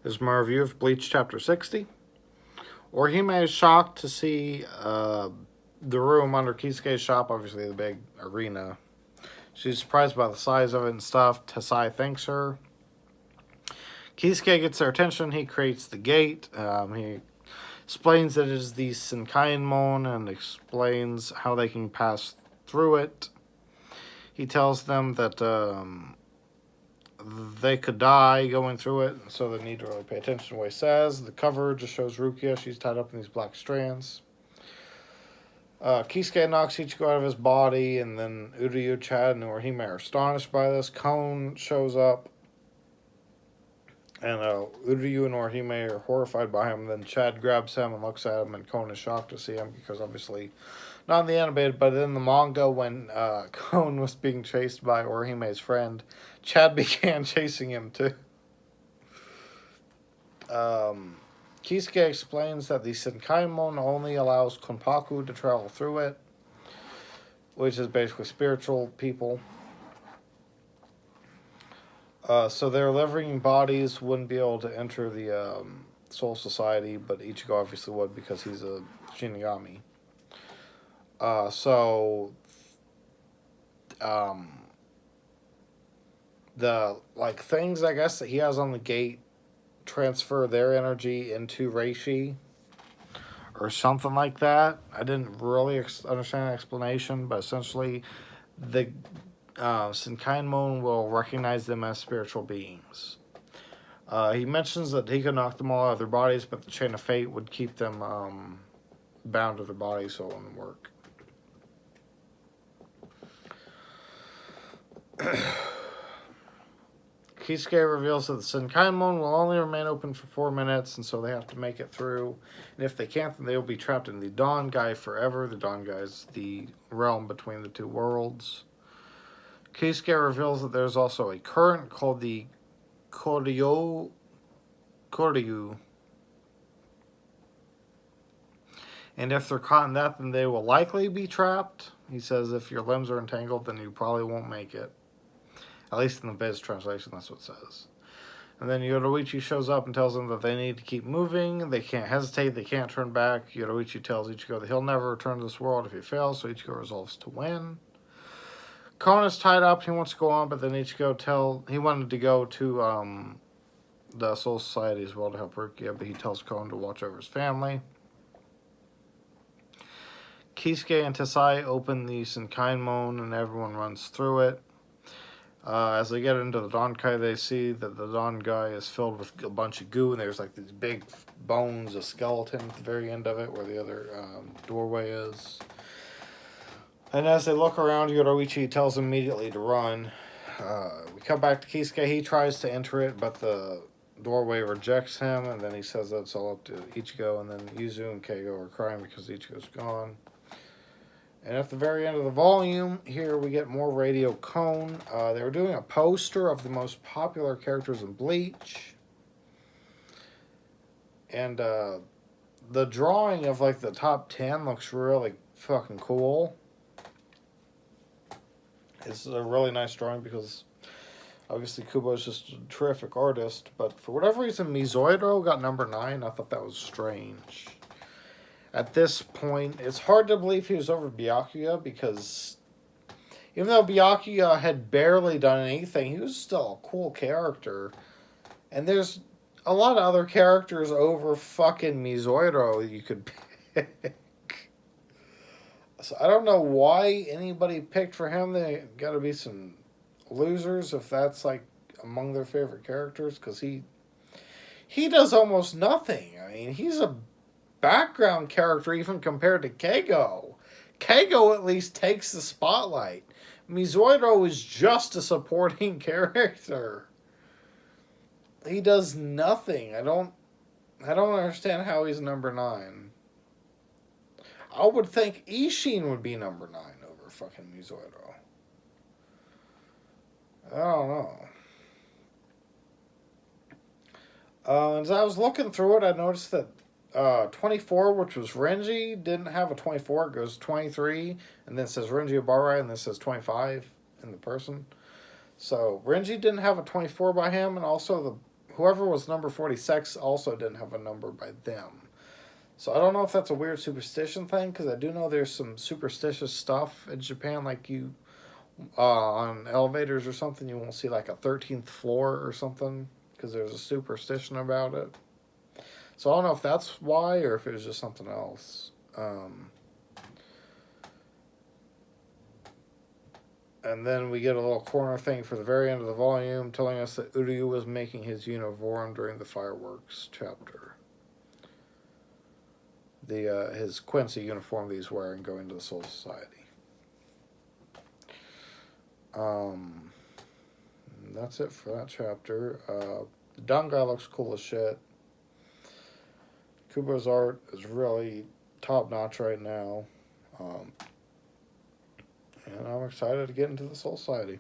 Is my review of Bleach Chapter 60. Orihime is shocked to see the room under Kisuke's shop, obviously the big arena. She's surprised by the size of it and stuff. Tasai thanks her. Kisuke gets their attention. He creates the gate. He explains that it is the Senkaimon and explains how they can pass through it. He tells them that they could die going through it, so they need to really pay attention to what he says. The cover just shows Rukia. She's tied up in these black strands. Kisuke knocks Ichigo out of his body, and then Uryu, Chad, and Orihime are astonished by this. Kon shows up, and Uryu and Orihime are horrified by him. Then Chad grabs him and looks at him, and Kon is shocked to see him because obviously, not in the animated, but in the manga, when Kon was being chased by Orihime's friend, Chad began chasing him too. Kisuke explains that the Senkaimon only allows Konpaku to travel through it, which is basically spiritual people. So their living bodies wouldn't be able to enter the Soul Society, but Ichigo obviously would because he's a Shinigami. The things I guess that he has on the gate transfer their energy into Reishi or something like that. I didn't really understand the explanation, but essentially the Senkaimon will recognize them as spiritual beings. He mentions that he could knock them all out of their bodies, but the chain of fate would keep them bound to their bodies, so it wouldn't work. Kisuke reveals that the Senkaimon will only remain open for 4 minutes, and so they have to make it through. And if they can't, then they will be trapped in the Dangai forever. The Dangai is the realm between the two worlds. Kisuke reveals that there's also a current called the Koryu. And if they're caught in that, then they will likely be trapped. He says if your limbs are entangled, then you probably won't make it. At least in the Biz translation, that's what it says. And then Yoruichi shows up and tells them that they need to keep moving. They can't hesitate. They can't turn back. Yoruichi tells Ichigo that he'll never return to this world if he fails, so Ichigo resolves to win. Kon is tied up. He wants to go on, but then Ichigo he wanted to go to the Soul Society as well to help Rukia, but he tells Kon to watch over his family. Kisuke and Tasai open the Senkaimon, and everyone runs through it. As they get into the Dangai, they see that the Dangai is filled with a bunch of goo, and there's these big bones, a skeleton at the very end of it, where the other doorway is. And as they look around, Yoruichi tells them immediately to run. We come back to Kisuke. He tries to enter it, but the doorway rejects him, and then he says that it's all up to Ichigo, and then Yuzu and Keigo are crying because Ichigo's gone. And at the very end of the volume, here we get more Radio Kon. They were doing a poster of the most popular characters in Bleach. And the drawing of the top 10 looks really fucking cool. It's a really nice drawing because obviously Kubo is just a terrific artist. But for whatever reason, Mizoiro got number 9. I thought that was strange. At this point, it's hard to believe he was over Byakuya because even though Byakuya had barely done anything, he was still a cool character. And there's a lot of other characters over fucking Mizoiro you could pick. So I don't know why anybody picked for him. They gotta be some losers if that's among their favorite characters, because he does almost nothing. I mean, he's a background character even compared to Keigo. Keigo at least takes the spotlight. Mizoiro is just a supporting character. He does nothing. I don't understand how he's number 9. I would think Ishin would be number 9 over fucking Mizoiro. I don't know. As I was looking through it, I noticed that 24, which was Renji, didn't have a 24. It goes 23, and then it says Renji Obara, and then it says 25 in the person. So Renji didn't have a 24 by him, and also whoever was number 46 also didn't have a number by them. So I don't know if that's a weird superstition thing, because I do know there's some superstitious stuff in Japan, like you on elevators or something, you won't see like a 13th floor or something, because there's a superstition about it. So I don't know if that's why or if it was just something else. And then we get a little corner thing for the very end of the volume telling us that Uryu was making his uniform during the fireworks chapter. His Quincy uniform that he's wearing going to the Soul Society. That's it for that chapter. The Don guy looks cool as shit. Kubo's art is really top notch right now. And I'm excited to get into the Soul Society.